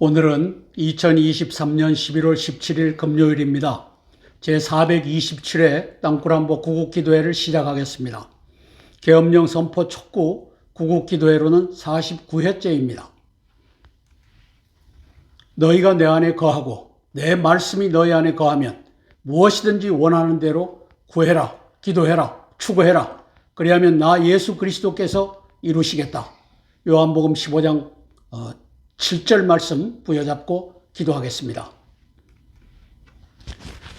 오늘은 2023년 11월 17일 금요일입니다. 제427회 땅굴한보 구국기도회를 시작하겠습니다. 계엄령 선포 촉구 구국기도회로는 49회째입니다. 너희가 내 안에 거하고 내 말씀이 너희 안에 거하면 무엇이든지 원하는 대로 구해라, 기도해라, 추구해라. 그리하면 나 예수 그리스도께서 이루시겠다. 요한복음 15장 7절 말씀 부여잡고 기도하겠습니다.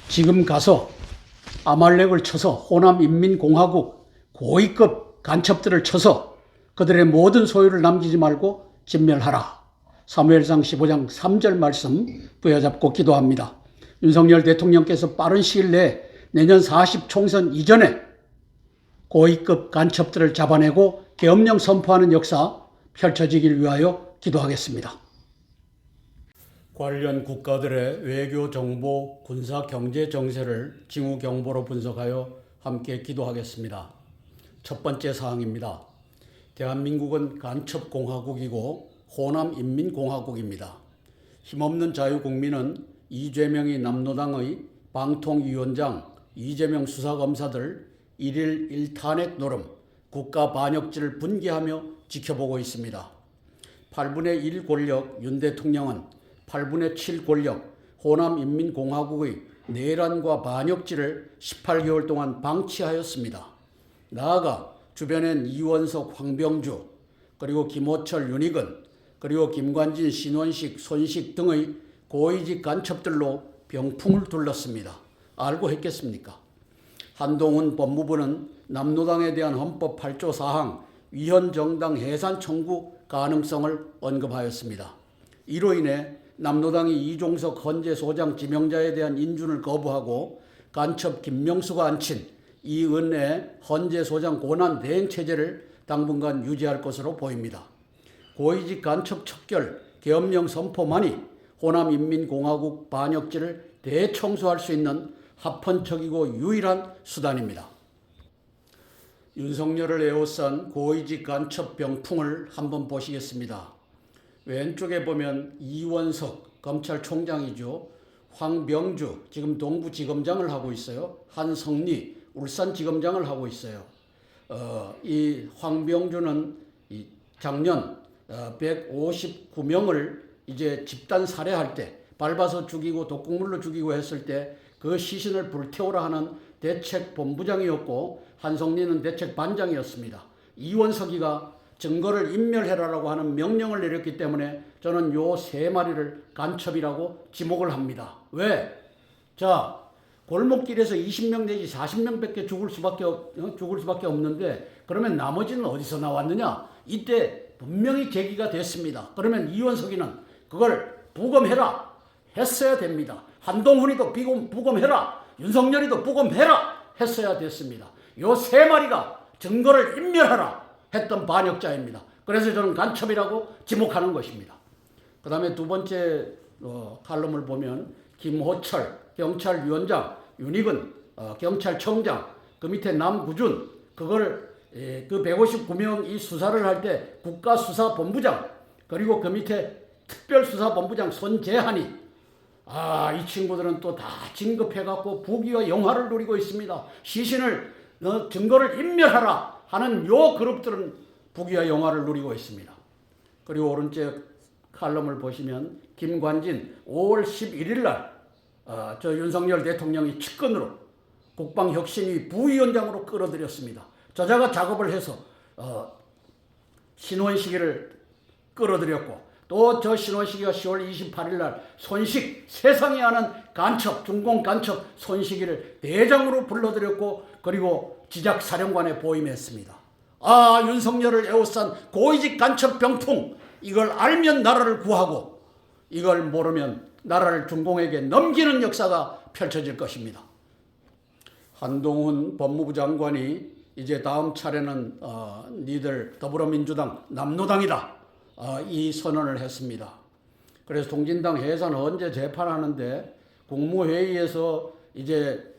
지금 가서 아말렉을 쳐서 호남 인민공화국 고위급 간첩들을 쳐서 그들의 모든 소유를 남기지 말고 진멸하라. 사무엘상 15장 3절 말씀 부여잡고 기도합니다. 윤석열 대통령께서 빠른 시일 내에 내년 40 총선 이전에 고위급 간첩들을 잡아내고 계엄령 선포하는 역사 펼쳐지길 위하여 기도하겠습니다. 관련 국가들의 외교 정보, 군사 경제 정세를 징후 경보로 분석하여 함께 기도하겠습니다. 첫 번째 사항입니다. 대한민국은 간첩공화국이고 호남 인민공화국입니다. 힘없는 자유국민은 이재명이 남로당의 방통위원장, 이재명 수사검사들 1일 1탄핵 노름, 국가 반역죄를 분개하며 지켜보고 있습니다. 8분의 1 권력 윤 대통령은 8분의 7 권력 호남인민공화국의 내란과 반역죄를 18개월 동안 방치하였습니다. 나아가 주변엔 이원석, 황병주, 그리고 김호철, 윤익은, 그리고 김관진, 신원식, 손식 등의 고위직 간첩들로 병풍을 둘렀습니다. 알고 했겠습니까? 한동훈 법무부는 남로당에 대한 헌법 8조 4항 위헌 정당 해산 청구 가능성을 언급하였습니다. 이로 인해 남로당이 이종석 헌재 소장 지명자에 대한 인준을 거부하고 간첩 김명수가 앉힌 이은혜 헌재 소장 고난 대행 체제를 당분간 유지할 것으로 보입니다. 고위직 간첩 척결, 계엄령 선포만이 호남인민공화국 반역죄를 대청소할 수 있는 합헌적이고 유일한 수단입니다. 윤석열을 에워싼 고위직 간첩 병풍을 한번 보시겠습니다. 왼쪽에 보면 이원석 검찰총장이죠. 황병주 지금 동부지검장을 하고 있어요. 한성리 울산지검장을 하고 있어요. 이 황병주는 작년 159명을 이제 집단 살해할 때 밟아서 죽이고 독극물로 죽이고 했을 때 그 시신을 불태우라 하는 대책본부장이었고 한성리는 대책반장이었습니다. 이원석이가 증거를 인멸해라라고 하는 명령을 내렸기 때문에 저는 요 세 마리를 간첩이라고 지목을 합니다. 왜? 자, 골목길에서 20명 내지 40명밖에 죽을 수밖에 없는데 그러면 나머지는 어디서 나왔느냐? 이때 분명히 제기가 됐습니다. 그러면 이원석이는 그걸 부검해라 했어야 됩니다. 한동훈이도 부검해라, 윤석열이도 부검해라 했어야 됐습니다. 요 세 마리가 증거를 인멸하라 했던 반역자입니다. 그래서 저는 간첩이라고 지목하는 것입니다. 그 다음에 두 번째 칼럼을 보면 김호철 경찰위원장, 윤익은 경찰청장, 그 밑에 남구준, 그걸 그 159명 이 수사를 할 때 국가수사본부장, 그리고 그 밑에 특별수사본부장 손재한이 이 친구들은 또 다 진급해갖고 부귀와 영화를 누리고 있습니다. 시신을 증거를 인멸하라 하는 요 그룹들은 부귀와 영화를 누리고 있습니다. 그리고 오른쪽 칼럼을 보시면 김관진 5월 11일 날 저 윤석열 대통령이 측근으로 국방혁신위 부위원장으로 끌어들였습니다. 저자가 작업을 해서 신원식이를 끌어들였고 또 저 신원식이가 10월 28일 날 손식, 세상이 아는 간첩, 중공 간첩 손식이를 대장으로 불러들였고 그리고 지작사령관에 보임했습니다. 윤석열을 에워싼 고위직 간첩 병풍, 이걸 알면 나라를 구하고 이걸 모르면 나라를 중공에게 넘기는 역사가 펼쳐질 것입니다. 한동훈 법무부 장관이 이제 다음 차례는 니들 더불어민주당 남로당이다 이 선언을 했습니다. 그래서 통진당 해산 헌재 재판하는데 국무회의에서 이제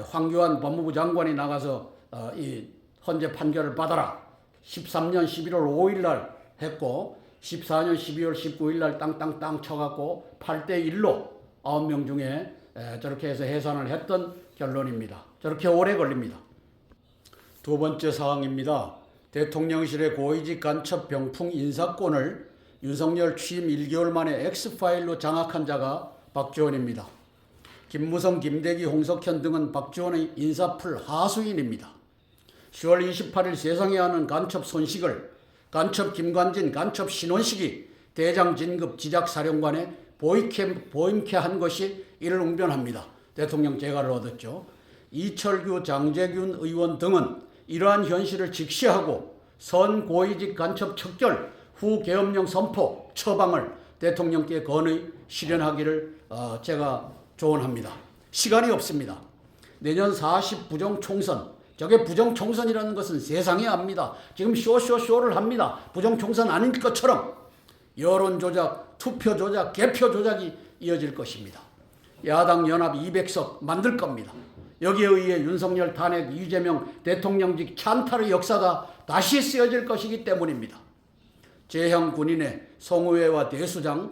황교안 법무부 장관이 나가서 이 헌재 판결을 받아라 13년 11월 5일 날 했고 14년 12월 19일 날 땅땅땅 쳐갖고 8대1로 9명 중에 저렇게 해서 해산을 했던 결론입니다. 저렇게 오래 걸립니다. 두 번째 사항입니다. 대통령실의 고위직 간첩 병풍 인사권을 윤석열 취임 1개월 만에 X파일로 장악한 자가 박지원입니다. 김무성, 김대기, 홍석현 등은 박지원의 인사풀 하수인입니다. 10월 28일 세상에 하는 간첩 손식을 간첩 김관진, 간첩 신원식이 대장 진급 지작사령관에 보임케 한 것이 이를 웅변합니다. 대통령 재가를 얻었죠. 이철규, 장재균 의원 등은 이러한 현실을 직시하고 선 고위직 간첩 척결 후 계엄령 선포 처방을 대통령께 건의 실현하기를 제가 조언합니다. 시간이 없습니다. 내년 40 부정총선, 저게 부정총선이라는 것은 세상이 압니다. 지금 쇼를 합니다. 부정총선 아닌 것처럼 여론조작, 투표조작, 개표조작이 이어질 것입니다. 야당 연합 200석 만들 겁니다. 여기에 의해 윤석열 탄핵, 이재명 대통령직 찬탈의 역사가 다시 쓰여질 것이기 때문입니다. 재향 군인의 송의회와 대수장의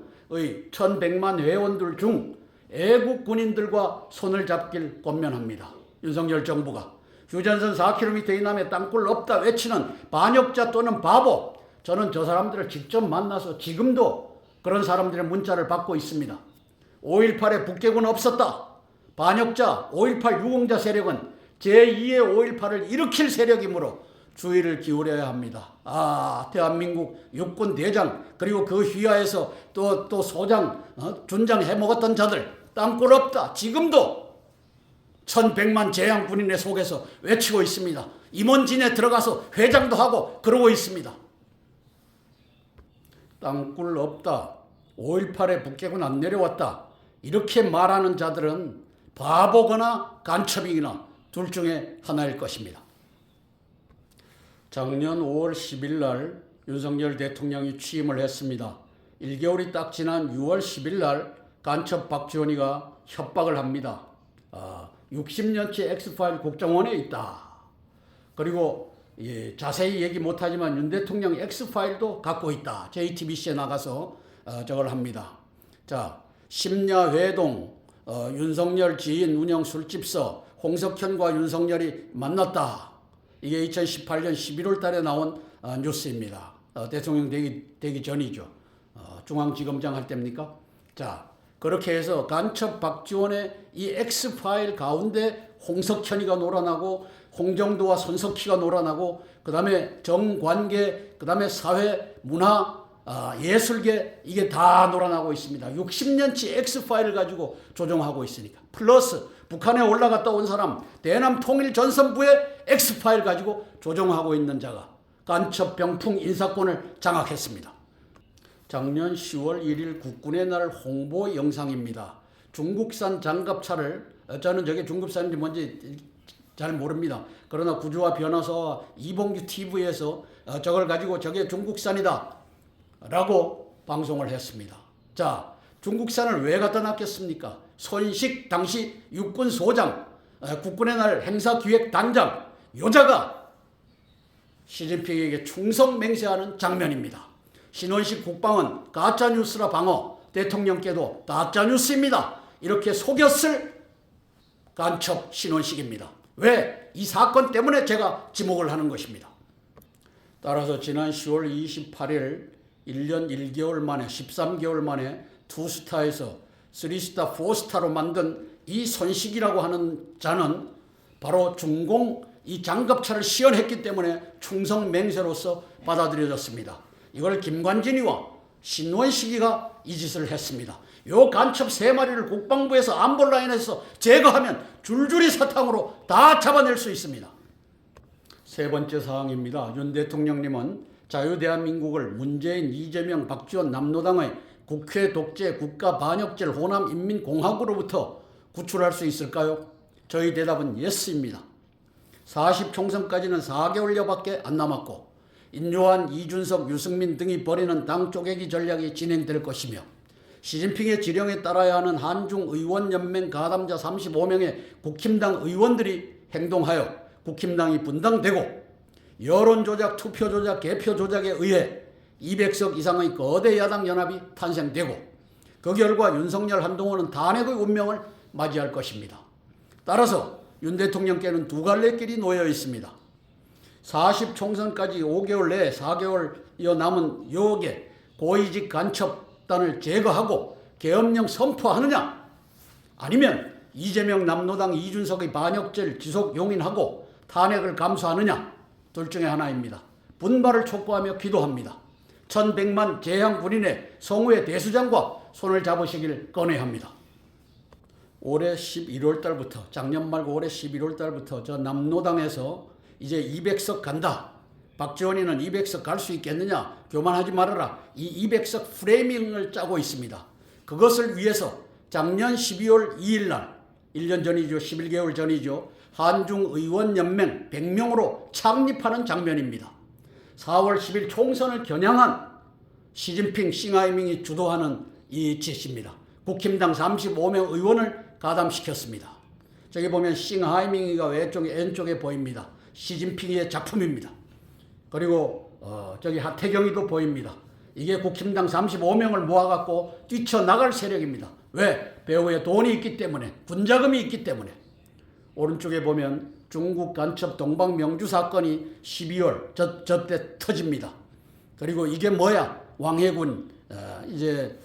1100만 회원들 중 애국 군인들과 손을 잡길 권면합니다. 윤석열 정부가 휴전선 4km 이남에 땅굴 없다 외치는 반역자 또는 바보, 저는 저 사람들을 직접 만나서 지금도 그런 사람들의 문자를 받고 있습니다. 5.18에 북괴군 없었다. 반역자 5.18 유공자 세력은 제2의 5.18을 일으킬 세력이므로 주의를 기울여야 합니다. 대한민국 육군 대장 그리고 그 휘하에서 또 소장, 준장 해먹었던 자들 땅굴 없다. 지금도 1100만 재향 군인의 속에서 외치고 있습니다. 임원진에 들어가서 회장도 하고 그러고 있습니다. 땅굴 없다. 5.18에 북괴군 안 내려왔다. 이렇게 말하는 자들은 바보거나 간첩이거나 둘 중에 하나일 것입니다. 작년 5월 10일 날 윤석열 대통령이 취임을 했습니다. 1개월이 딱 지난 6월 10일 날 간첩 박지원이가 협박을 합니다. 60년치 X파일 국정원에 있다. 그리고 자세히 얘기 못하지만 윤 대통령 X파일도 갖고 있다. JTBC에 나가서 저걸 합니다. 자, 심야회동, 윤석열 지인 운영 술집서, 홍석현과 윤석열이 만났다. 이게 2018년 11월 달에 나온 뉴스입니다. 대통령 되기 전이죠. 중앙지검장 할 때입니까? 자, 그렇게 해서 간첩 박지원의 이 X파일 가운데 홍석현이가 놀아나고 홍정도와 손석희가 놀아나고 그 다음에 정관계, 그 다음에 사회, 문화, 예술계 이게 다 놀아나고 있습니다. 60년치 X파일을 가지고 조정하고 있으니까. 플러스 북한에 올라갔다 온 사람 대남 통일전선부의 X파일 가지고 조정하고 있는 자가 간첩 병풍 인사권을 장악했습니다. 작년 10월 1일 국군의 날 홍보 영상입니다. 중국산 장갑차를, 저는 저게 중국산인지 뭔지 잘 모릅니다. 그러나 구주와 변호사와 이봉규 TV에서 저걸 가지고 저게 중국산이다 라고 방송을 했습니다. 자, 중국산을 왜 갖다 놨겠습니까? 손식 당시 육군 소장, 국군의 날 행사기획단장 요자가 시진핑에게 충성 맹세하는 장면입니다. 신원식 국방은 가짜뉴스라 방어, 대통령께도 가짜뉴스입니다. 이렇게 속였을 간첩 신원식입니다. 왜? 이 사건 때문에 제가 지목을 하는 것입니다. 따라서 지난 10월 28일 1년 1개월 만에 13개월 만에 2스타에서 3스타, 4스타로 만든 이 손식이라고 하는 자는 바로 중공 이 장갑차를 시연했기 때문에 충성 맹세로서 받아들여졌습니다. 이걸 김관진이와 신원식이가 이 짓을 했습니다. 요 간첩 3마리를 국방부에서 안보라인에서 제거하면 줄줄이 사탕으로 다 잡아낼 수 있습니다. 세 번째 사항입니다. 윤 대통령님은 자유대한민국을 문재인, 이재명, 박지원, 남노당의 국회 독재, 국가 반역죄, 호남 인민공화국으로부터 구출할 수 있을까요? 저희 대답은 예스입니다. 40 총선까지는 4개월여밖에 안 남았고 인요한, 이준석, 유승민 등이 벌이는 당 쪼개기 전략이 진행될 것이며 시진핑의 지령에 따라야 하는 한중의원연맹 가담자 35명의 국힘당 의원들이 행동하여 국힘당이 분당되고 여론조작, 투표조작, 개표조작에 의해 200석 이상의 거대 야당 연합이 탄생되고 그 결과 윤석열 한동훈은 탄핵의 운명을 맞이할 것입니다. 따라서 윤 대통령께는 두 갈래 길이 놓여 있습니다. 40 총선까지 5개월 내에 4개월여 남은 여기에 고위직 간첩단을 제거하고 계엄령 선포하느냐, 아니면 이재명 남로당 이준석의 반역죄를 지속 용인하고 탄핵을 감수하느냐, 둘 중에 하나입니다. 분발을 촉구하며 기도합니다. 1100만 재향 군인의 성우의 대수장과 손을 잡으시길 권해합니다. 올해 11월 달부터, 작년 말고 올해 11월 달부터 저 남로당에서 이제 200석 간다. 박지원이는 200석 갈 수 있겠느냐? 교만하지 말아라. 이 200석 프레이밍을 짜고 있습니다. 그것을 위해서 작년 12월 2일 날, 1년 전이죠. 11개월 전이죠. 한중의원연맹 100명으로 창립하는 장면입니다. 4월 10일 총선을 겨냥한 시진핑, 싱하이밍이 주도하는 이 짓입니다. 국힘당 35명 의원을 가담시켰습니다. 저기 보면 싱하이밍이가 왼쪽에 보입니다. 시진핑의 작품입니다. 그리고 저기 하태경이도 보입니다. 이게 국힘당 35명을 모아갖고 뛰쳐나갈 세력입니다. 왜? 배후에 돈이 있기 때문에, 군자금이 있기 때문에. 오른쪽에 보면 중국 간첩 동방명주 사건이 12월 저때 터집니다. 그리고 이게 뭐야? 왕해군 이제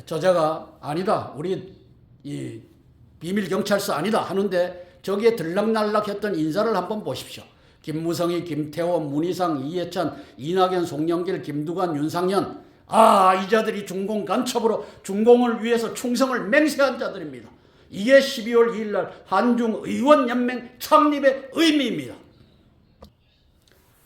저자가 아니다, 우리 이 비밀경찰서 아니다 하는데 저기에 들락날락했던 인사를 한번 보십시오. 김무성이, 김태원, 문희상, 이해찬, 이낙연, 송영길, 김두관, 윤상현. 이 자들이 중공 간첩으로 중공을 위해서 충성을 맹세한 자들입니다. 이게 12월 2일 날 한중의원연맹 창립의 의미입니다.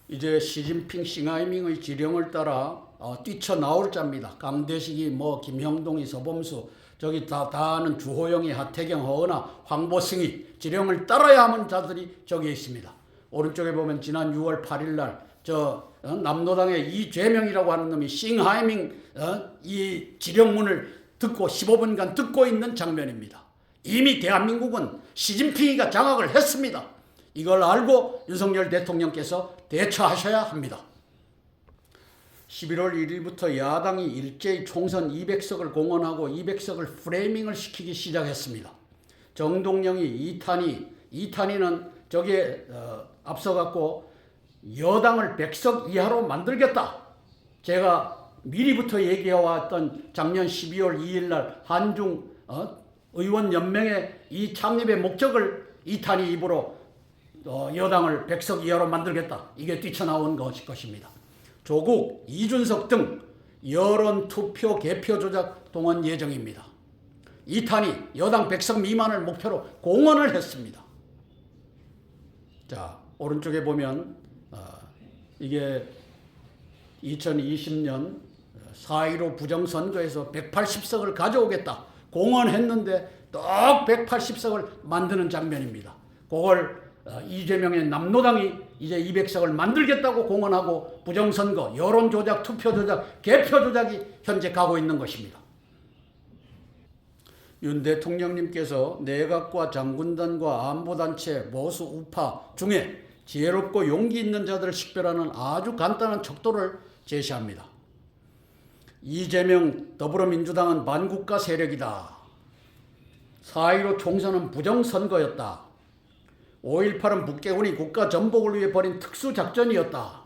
이제 시진핑, 싱하이밍의 지령을 따라 뛰쳐나올 자입니다. 강대식이, 김형동이, 서범수, 저기 다 아는 주호영이, 하태경, 허은하, 황보승이 지령을 따라야 하는 자들이 저기에 있습니다. 오른쪽에 보면 지난 6월 8일 날 남로당의 이재명이라고 하는 놈이 싱하이밍 이 지령문을 듣고 15분간 듣고 있는 장면입니다. 이미 대한민국은 시진핑이가 장악을 했습니다. 이걸 알고 윤석열 대통령께서 대처하셔야 합니다. 11월 1일부터 야당이 일제히 총선 200석을 공언하고 200석을 프레이밍을 시키기 시작했습니다. 정동영이 이탄희는 저기에 앞서갖고 여당을 100석 이하로 만들겠다. 제가 미리부터 얘기해왔던 작년 12월 2일 날 한중 의원연맹의 이 창립의 목적을 이탄희 입으로 여당을 100석 이하로 만들겠다. 이게 뛰쳐나온 것입니다. 조국, 이준석 등 여론투표 개표 조작 동원 예정입니다. 이탄희 여당 100석 미만을 목표로 공언을 했습니다. 자, 오른쪽에 보면 이게 2020년 4.15 부정선거에서 180석을 가져오겠다 공언했는데 또 180석을 만드는 장면입니다. 그걸 이재명의 남로당이 이제 200석을 만들겠다고 공언하고 부정선거, 여론조작, 투표조작, 개표조작이 현재 가고 있는 것입니다. 윤 대통령님께서 내각과 장군단과 안보단체, 보수 우파 중에 지혜롭고 용기 있는 자들을 식별하는 아주 간단한 척도를 제시합니다. 이재명 더불어민주당은 반국가 세력이다. 4.15 총선은 부정선거였다. 5.18은 북괴군이 국가 전복을 위해 벌인 특수작전이었다.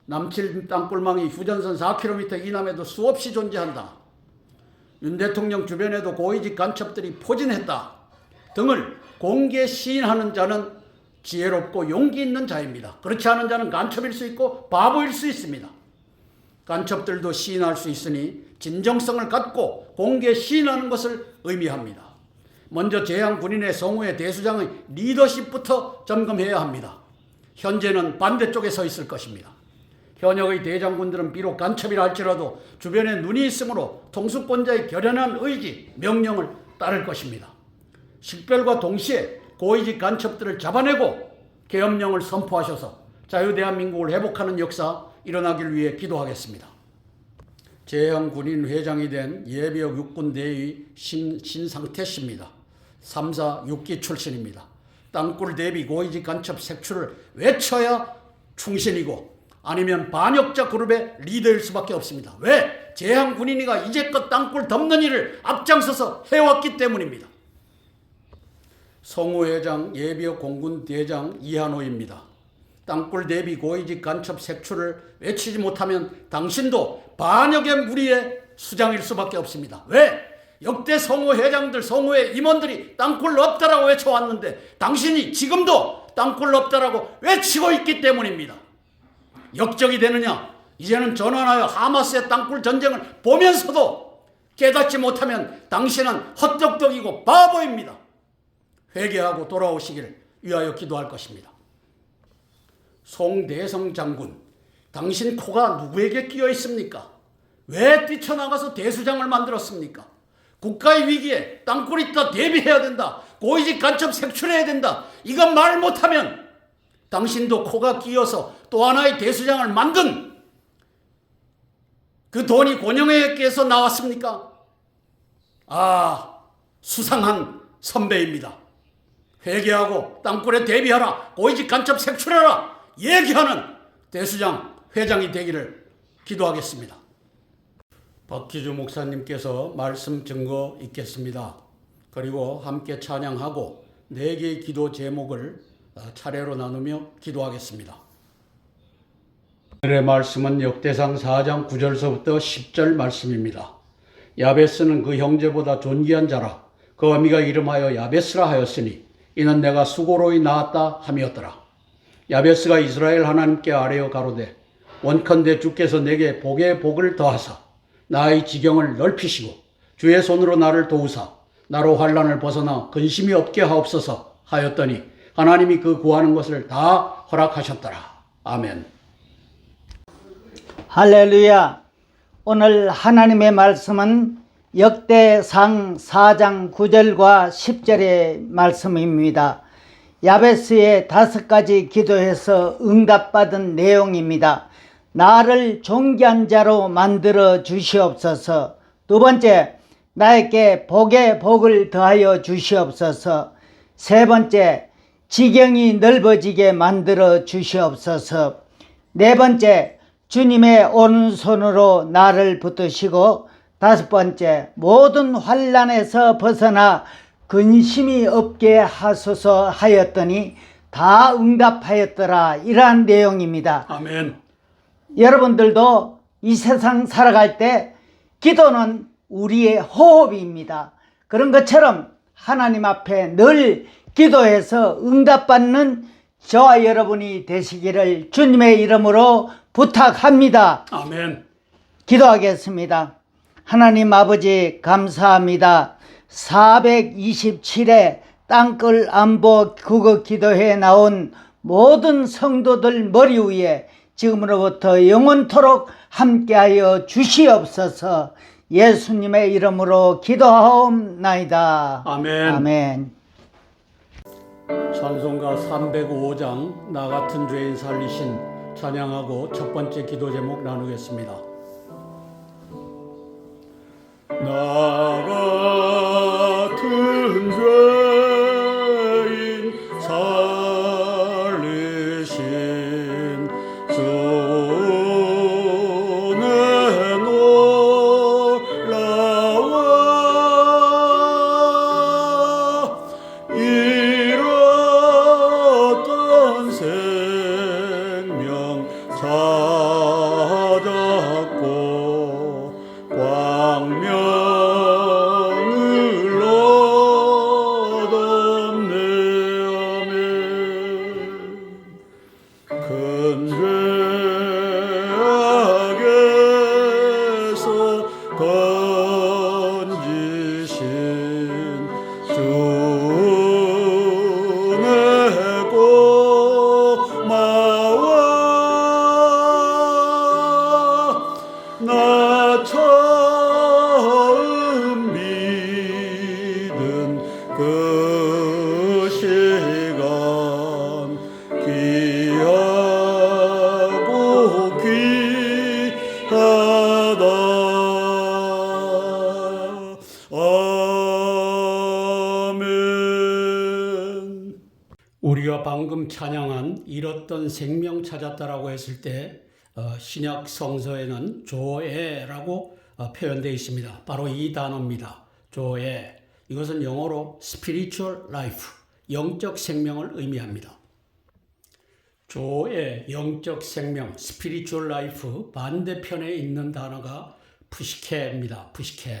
남칠 땅굴망이 휴전선 4km 이남에도 수없이 존재한다. 윤 대통령 주변에도 고위직 간첩들이 포진했다. 등을 공개 시인하는 자는 지혜롭고 용기 있는 자입니다. 그렇지 않은 자는 간첩일 수 있고 바보일 수 있습니다. 간첩들도 시인할 수 있으니 진정성을 갖고 공개 시인하는 것을 의미합니다. 먼저 재향 군인의 성우의 대수장의 리더십부터 점검해야 합니다. 현재는 반대쪽에 서 있을 것입니다. 현역의 대장군들은 비록 간첩이라 할지라도 주변에 눈이 있으므로 통수권자의 결연한 의지, 명령을 따를 것입니다. 식별과 동시에 고위직 간첩들을 잡아내고 계엄령을 선포하셔서 자유대한민국을 회복하는 역사 일어나길 위해 기도하겠습니다. 재향 군인 회장이 된 예비역 육군대위 신상태 씨입니다. 3사 6기 출신입니다. 땅굴 대비 고위직 간첩 색출을 외쳐야 충신이고 아니면 반역자 그룹의 리더일 수밖에 없습니다. 왜? 재향 군인이가 이제껏 땅굴 덮는 일을 앞장서서 해왔기 때문입니다. 성우회장 예비역 공군 대장 이한호입니다. 땅굴 대비 고위직 간첩 색출을 외치지 못하면 당신도 반역의 무리의 수장일 수밖에 없습니다. 왜? 역대 성우회장들, 성우회 임원들이 땅굴 없다라고 외쳐왔는데 당신이 지금도 땅굴 없다라고 외치고 있기 때문입니다. 역적이 되느냐? 이제는 전환하여 하마스의 땅굴 전쟁을 보면서도 깨닫지 못하면 당신은 헛똑똑이고 바보입니다. 회개하고 돌아오시기를 위하여 기도할 것입니다. 송대성 장군, 당신 코가 누구에게 끼어 있습니까? 왜 뛰쳐나가서 대수장을 만들었습니까? 국가의 위기에 땅굴 있다 대비해야 된다. 고위직 간첩 색출해야 된다. 이건 말 못하면 당신도 코가 끼어서 또 하나의 대수장을 만든 그 돈이 권영회께서 나왔습니까? 수상한 선배입니다. 회개하고 땅굴에 대비하라. 고위직 간첩 색출하라. 얘기하는 대수장, 회장이 되기를 기도하겠습니다. 박기주 목사님께서 말씀 증거 있겠습니다. 그리고 함께 찬양하고 4개의 기도 제목을 차례로 나누며 기도하겠습니다. 오늘의 말씀은 역대상 4장 9절서부터 10절 말씀입니다. 야베스는 그 형제보다 존귀한 자라. 그 어미가 이름하여 야베스라 하였으니 이는 내가 수고로이 낳았다 함이었더라. 야베스가 이스라엘 하나님께 아뢰어 가로되 원컨대 주께서 내게 복에 복을 더하사 나의 지경을 넓히시고 주의 손으로 나를 도우사 나로 환난을 벗어나 근심이 없게 하옵소서 하였더니 하나님이 그 구하는 것을 다 허락하셨더라. 아멘. 할렐루야. 오늘 하나님의 말씀은 역대상 4장 9절과 10절의 말씀입니다. 야베스의 5가지 기도에서 응답받은 내용입니다. 나를 존귀한 자로 만들어 주시옵소서. 2번째, 나에게 복에 복을 더하여 주시옵소서. 3번째, 지경이 넓어지게 만들어 주시옵소서. 4번째, 주님의 오른손으로 나를 붙드시고 5번째, 모든 환난에서 벗어나 근심이 없게 하소서 하였더니 다 응답하였더라. 이러한 내용입니다. 아멘. 여러분들도 이 세상 살아갈 때 기도는 우리의 호흡입니다. 그런 것처럼 하나님 앞에 늘 기도해서 응답받는 저와 여러분이 되시기를 주님의 이름으로 부탁합니다. 아멘. 기도하겠습니다. 하나님 아버지 감사합니다. 427회 땅끝 안보 국어 기도회에 나온 모든 성도들 머리 위에 지금으로부터 영원토록 함께하여 주시옵소서. 예수님의 이름으로 기도하옵나이다. 아멘. 아멘. 찬송가 305장 나 같은 죄인 살리신 찬양하고 첫 번째 기도 제목 나누겠습니다. 나 같은 죄인 살리신 주는 놀라워 잃었던 생명 찾았고 광명을 얻었네. 아멘. 큰 죄악에서 건지신 주의 고마워. 나 처음 믿은 그 시간 귀하고 귀하다. 아멘. 우리가 방금 찬양한 잃었던 생명 찾았다라고 했을 때 신약 성서에는 조에라고 표현되어 있습니다. 바로 이 단어입니다. 조에. 이것은 영어로 spiritual life, 영적 생명을 의미합니다. 조의 영적 생명, spiritual life 반대편에 있는 단어가 푸시케입니다. 푸시케.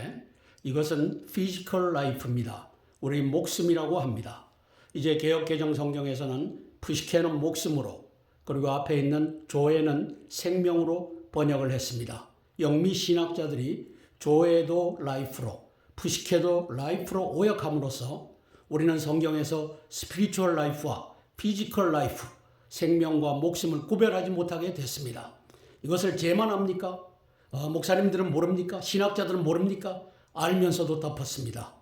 이것은 physical life입니다. 우리 목숨이라고 합니다. 이제 개역개정 성경에서는 푸시케는 목숨으로, 그리고 앞에 있는 조에는 생명으로 번역을 했습니다. 영미 신학자들이 조에도 라이프로, 푸시케도 라이프로 오역함으로써 우리는 성경에서 스피리추얼 라이프와 피지컬 라이프, 생명과 목숨을 구별하지 못하게 됐습니다. 이것을 제만 합니까? 목사님들은 모릅니까? 신학자들은 모릅니까? 알면서도 덮었습니다.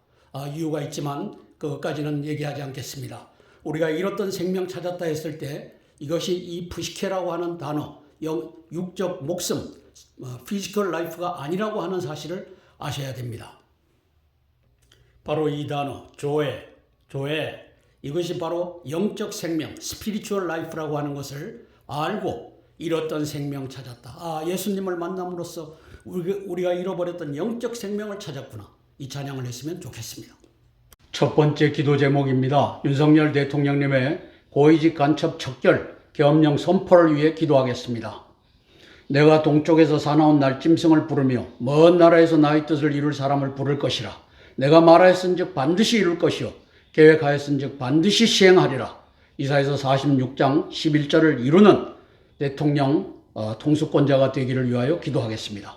이유가 있지만 그것까지는 얘기하지 않겠습니다. 우리가 잃었던 생명 찾았다 했을 때 이것이 이 푸시케라고 하는 단어, 육적 목숨, 피지컬 라이프가 아니라고 하는 사실을 아셔야 됩니다. 바로 이 단어, 조에, 이것이 바로 영적 생명, 스피리추얼 라이프라고 하는 것을 알고 잃었던 생명 찾았다. 예수님을 만남으로써 우리가 잃어버렸던 영적 생명을 찾았구나. 이 찬양을 했으면 좋겠습니다. 첫 번째 기도 제목입니다. 윤석열 대통령님의 고위직 간첩 척결 계엄령 선포를 위해 기도하겠습니다. 내가 동쪽에서 사나운 날짐승을 부르며 먼 나라에서 나의 뜻을 이룰 사람을 부를 것이라. 내가 말하였은즉 반드시 이룰 것이요 계획하였은즉 반드시 시행하리라. 이사야서 46장 11절을 이루는 대통령 통수권자가 되기를 위하여 기도하겠습니다.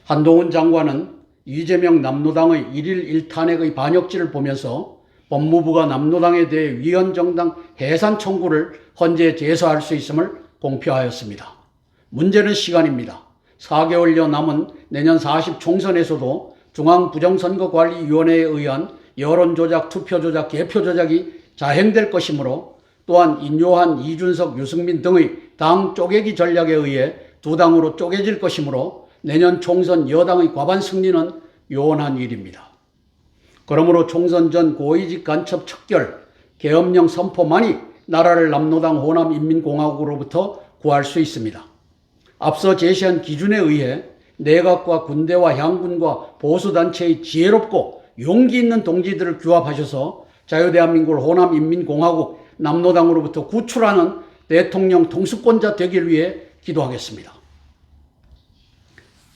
한동훈 장관은 이재명 남로당의 1일 1탄핵의 반역질을 보면서 법무부가 남로당에 대해 위헌정당 해산 청구를 헌재에 제소할 수 있음을 공표하였습니다. 문제는 시간입니다. 4개월여 남은 내년 40 총선에서도 중앙부정선거관리위원회에 의한 여론조작, 투표조작, 개표조작이 자행될 것이므로 또한 인요한, 이준석, 유승민 등의 당 쪼개기 전략에 의해 두 당으로 쪼개질 것이므로 내년 총선 여당의 과반 승리는 요원한 일입니다. 그러므로 총선 전 고위직 간첩 척결, 계엄령 선포만이 나라를 남로당 호남인민공화국으로부터 구할 수 있습니다. 앞서 제시한 기준에 의해 내각과 군대와 향군과 보수단체의 지혜롭고 용기 있는 동지들을 규합하셔서 자유대한민국을 호남인민공화국 남로당으로부터 구출하는 대통령 통수권자 되길 위해 기도하겠습니다.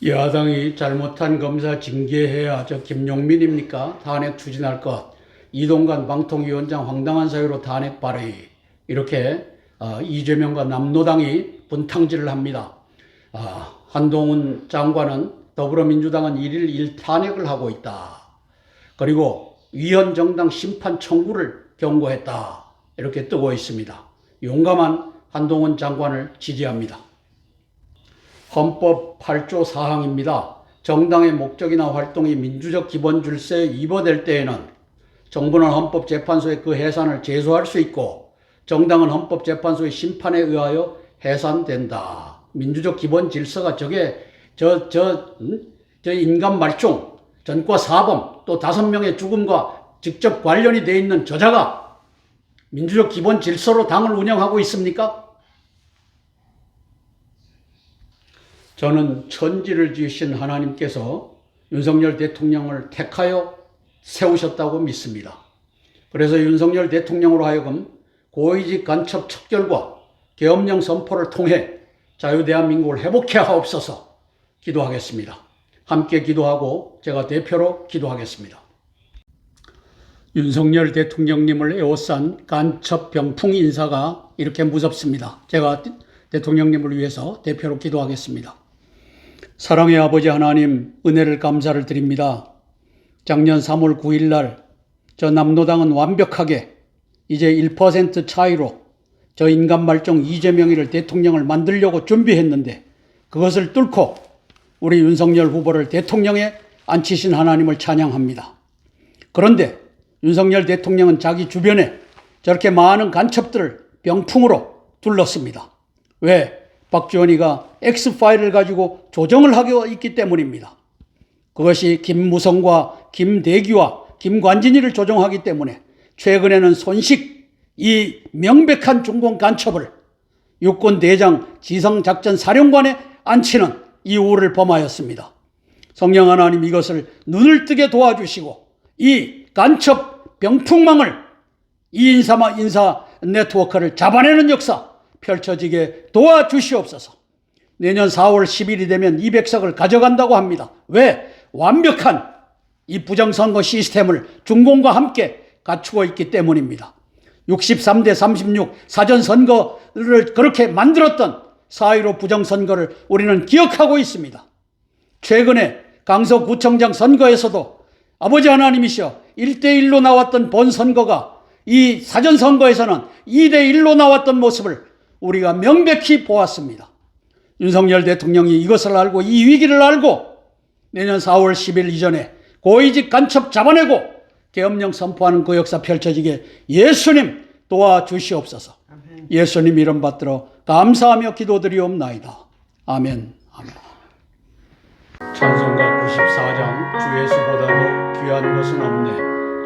야당이 잘못한 검사 징계해야 김용민입니까? 탄핵 추진할 것. 이동관 방통위원장 황당한 사유로 탄핵 발의. 이렇게 이재명과 남로당이 분탕질을 합니다. 한동훈 장관은 더불어민주당은 1일 1탄핵을 하고 있다. 그리고 위헌정당 심판 청구를 경고했다. 이렇게 뜨고 있습니다. 용감한 한동훈 장관을 지지합니다. 헌법 8조 4항입니다. 정당의 목적이나 활동이 민주적 기본 질서에 위반될 때에는 정부는 헌법재판소에 그 해산을 제소할 수 있고 정당은 헌법재판소의 심판에 의하여 해산된다. 민주적 기본 질서가 저게 인간 말종, 전과 사범, 또 5명의 죽음과 직접 관련이 되어 있는 저자가 민주적 기본 질서로 당을 운영하고 있습니까? 저는 천지를 지으신 하나님께서 윤석열 대통령을 택하여 세우셨다고 믿습니다. 그래서 윤석열 대통령으로 하여금 고위직 간첩 척결과 계엄령 선포를 통해 자유대한민국을 회복해 하옵소서 기도하겠습니다. 함께 기도하고 제가 대표로 기도하겠습니다. 윤석열 대통령님을 에워싼 간첩 병풍 인사가 이렇게 무섭습니다. 제가 대통령님을 위해서 대표로 기도하겠습니다. 사랑의 아버지 하나님, 은혜를 감사를 드립니다. 작년 3월 9일 날 저 남로당은 완벽하게 이제 1% 차이로 저 인간말종 이재명이를 대통령을 만들려고 준비했는데 그것을 뚫고 우리 윤석열 후보를 대통령에 앉히신 하나님을 찬양합니다. 그런데 윤석열 대통령은 자기 주변에 저렇게 많은 간첩들을 병풍으로 둘렀습니다. 왜? 박지원이가 X파일을 가지고 조정을 하고 있기 때문입니다. 그것이 김무성과 김대기와 김관진이를 조정하기 때문에 최근에는 손식, 이 명백한 중공 간첩을 육군대장 지성작전사령관에 앉히는 이 우를 범하였습니다. 성령 하나님 이것을 눈을 뜨게 도와주시고 이 간첩 병풍망을 이 인사 네트워크를 잡아내는 역사 펼쳐지게 도와주시옵소서. 내년 4월 10일이 되면 200석을 가져간다고 합니다. 왜? 완벽한 이 부정선거 시스템을 중공과 함께 갖추고 있기 때문입니다. 63대 36 사전선거를 그렇게 만들었던 4.15 부정선거를 우리는 기억하고 있습니다. 최근에 강서구청장 선거에서도 아버지 하나님이시여 1대1로 나왔던 본선거가 이 사전선거에서는 2대1로 나왔던 모습을 우리가 명백히 보았습니다. 윤석열 대통령이 이것을 알고 이 위기를 알고 내년 4월 10일 이전에 고위직 간첩 잡아내고 계엄령 선포하는 그 역사 펼쳐지게 예수님 도와주시옵소서. 예수님 이름 받들어 감사하며 기도드리옵나이다. 아멘. 아멘. 찬송가 94장 주 예수보다도 귀한 것은 없네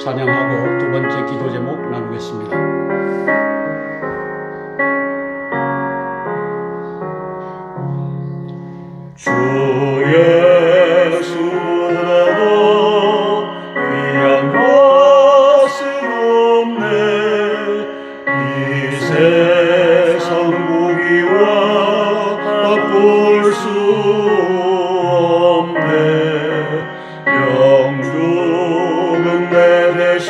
찬양하고 두 번째 기도 제목 나누겠습니다. 주 예수보다도 귀한 것은 없네 이 세상 무기와 바꿀 수 없네 영죽은 내 대신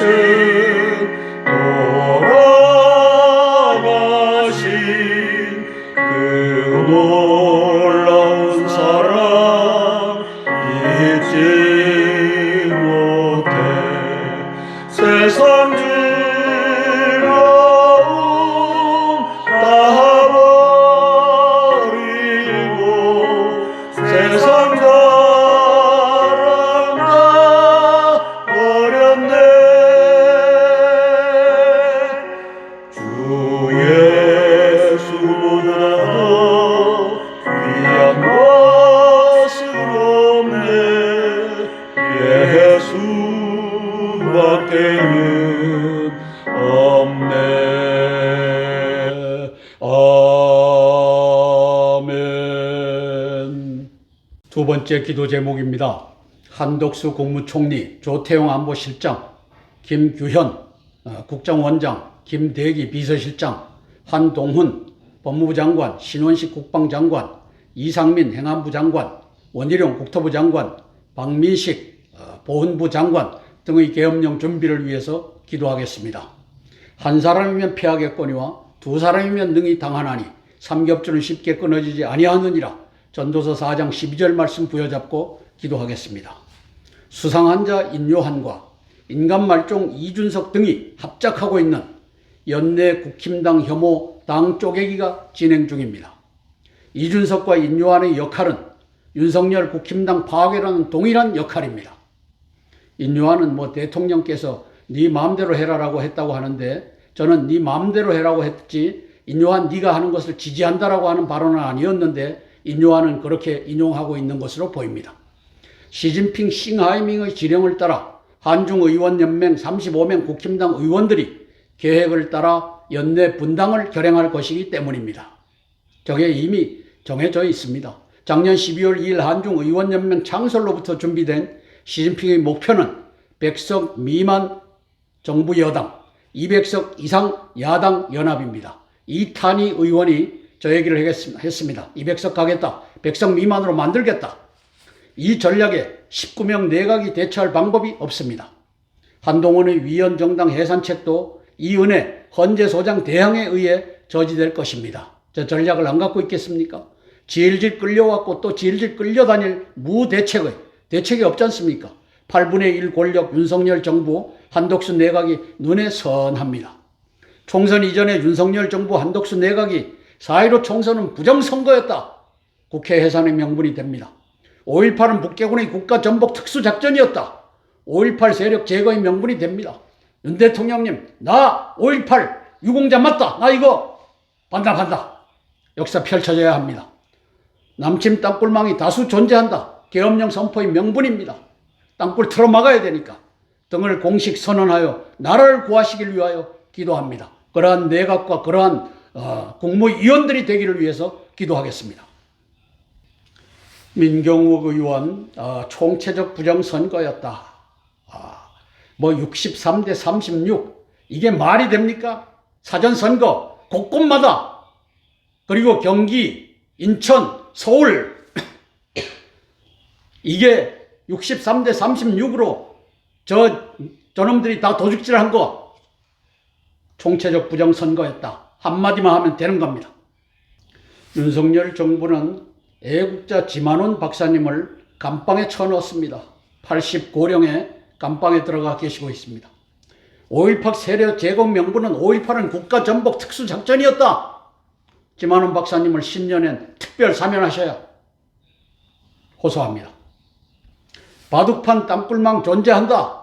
돌아가신 그 놀라운 사랑 잊지 못해 세상 즐거움 다 버리고 세상 자랑 다 버렸네 주 예수보다도 귀한 것은 없네 예수밖에는 없네 아멘. 두 번째 기도 제목입니다. 한덕수 국무총리, 조태용 안보실장, 김규현 국정원장, 김대기 비서실장, 한동훈 법무부 장관, 신원식 국방장관, 이상민 행안부 장관, 원희룡 국토부 장관, 박민식 보훈부 장관 등의 계엄령 준비를 위해서 기도하겠습니다. 한 사람이면 피하겠거니와 두 사람이면 능히 당하나니 삼겹줄은 쉽게 끊어지지 아니하느니라. 전도서 4장 12절 말씀 부여잡고 기도하겠습니다. 수상환자 인요한과 인간말종 이준석 등이 합작하고 있는 연내 국힘당 혐오 당 쪼개기가 진행 중입니다. 이준석과 인요한의 역할은 윤석열 국힘당 파괴라는 동일한 역할입니다. 인요한은 대통령께서 네 마음대로 해라라고 했다고 하는데 저는 네 마음대로 해라고 했지 인요한 네가 하는 것을 지지한다라고 하는 발언은 아니었는데 인요한은 그렇게 인용하고 있는 것으로 보입니다. 시진핑 싱하이밍의 지령을 따라 한중의원연맹 35명 국힘당 의원들이 계획을 따라 연내 분당을 결행할 것이기 때문입니다. 저게 이미 정해져 있습니다. 작년 12월 2일 한중의원연맹 창설로부터 준비된 시진핑의 목표는 100석 미만 정부 여당, 200석 이상 야당 연합입니다. 이탄희 의원이 저 얘기를 했습니다. 200석 가겠다. 100석 미만으로 만들겠다. 이 전략에 19명 내각이 대처할 방법이 없습니다. 한동훈의 위헌정당 해산책도 이은혜 헌재소장 대항에 의해 저지될 것입니다. 저 전략을 안 갖고 있겠습니까? 질질 끌려왔고 또 질질 끌려다닐 대책이 없지 않습니까? 8분의 1 권력 윤석열 정부 한덕수 내각이 눈에 선합니다. 총선 이전에 윤석열 정부 한덕수 내각이 4.15 총선은 부정선거였다. 국회 해산의 명분이 됩니다. 5.18은 북괴군의 국가전복 특수작전이었다. 5.18 세력 제거의 명분이 됩니다. 윤 대통령님, 나 5.18 유공자 맞다. 나 이거 반납한다. 역사 펼쳐져야 합니다. 남침 땅굴망이 다수 존재한다. 계엄령 선포의 명분입니다. 땅굴 틀어막아야 되니까 등을 공식 선언하여 나라를 구하시길 위하여 기도합니다. 그러한 내각과 그러한 국무위원들이 되기를 위해서 기도하겠습니다. 민경욱 의원 총체적 부정선거였다. 뭐 63대 36 이게 말이 됩니까? 사전선거 곳곳마다 그리고 경기, 인천, 서울 이게 63대 36으로 저놈들이 다 도둑질한 거 총체적 부정선거였다. 한마디만 하면 되는 겁니다. 윤석열 정부는 애국자 지만원 박사님을 감방에 쳐넣었습니다. 80고령에 감방에 들어가 계시고 있습니다. 5.18 세력 제공 명분은 5.18은 국가전복 특수작전이었다. 지만원 박사님을 신년엔 특별 사면하셔야 호소합니다. 바둑판 땅굴망 존재한다.